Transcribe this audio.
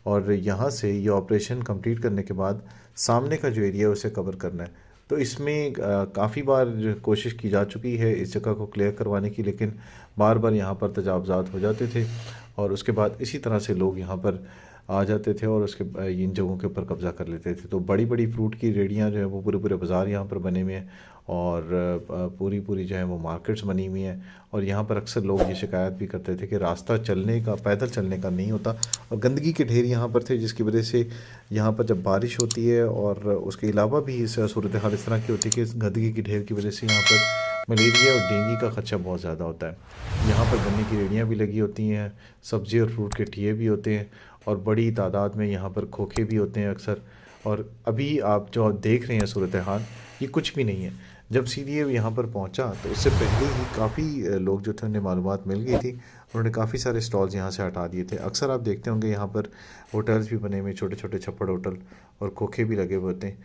और यहाँ से ये ऑपरेशन कंप्लीट करने के बाद सामने का जो एरिया है उसे कवर करना है। तो इसमें काफ़ी बार कोशिश की जा चुकी है इस जगह को क्लियर करवाने की, लेकिन बार बार यहाँ पर तजावज़ात हो जाते थे और उसके बाद इसी तरह से लोग यहाँ पर आ जाते थे और उसके इन जगहों के ऊपर कब्ज़ा कर लेते थे। तो बड़ी बड़ी फ्रूट की रेहड़ियाँ जो है वो पूरे पूरे बाज़ार यहाँ पर बने हुए हैं और पूरी पूरी जो है वो मार्केट्स बनी हुई हैं। और यहाँ पर अक्सर लोग ये शिकायत भी करते थे कि रास्ता चलने का, पैदल चलने का नहीं होता और गंदगी के ढेर यहाँ पर थे, जिसकी वजह से यहाँ पर जब बारिश होती है और उसके अलावा भी इस सूरत हाल इस तरह की होती है कि गंदगी की ढेर की वजह से यहाँ पर मलेरिया और डेंगू का खदशा बहुत ज़्यादा होता है। यहाँ पर गन्ने की रेहड़ियाँ भी लगी होती हैं, सब्ज़ी और फ्रूट के ठिए भी होते हैं और बड़ी तादाद में यहाँ पर खोखे भी होते हैं अक्सर। और अभी आप जो देख रहे हैं सूरत हाल, ये कुछ भी नहीं है। जब सीधे यहाँ पर पहुँचा तो उससे पहले ही काफ़ी लोग जो थे उन्हें मालूमात मिल गई थी। उन्होंने काफ़ी सारे स्टॉल्स यहाँ से हटा दिए थे। अक्सर आप देखते होंगे यहाँ पर होटल्स भी बने हुए, छोटे छोटे छप्पड़ होटल, और खोखे भी लगे हुए होते हैं।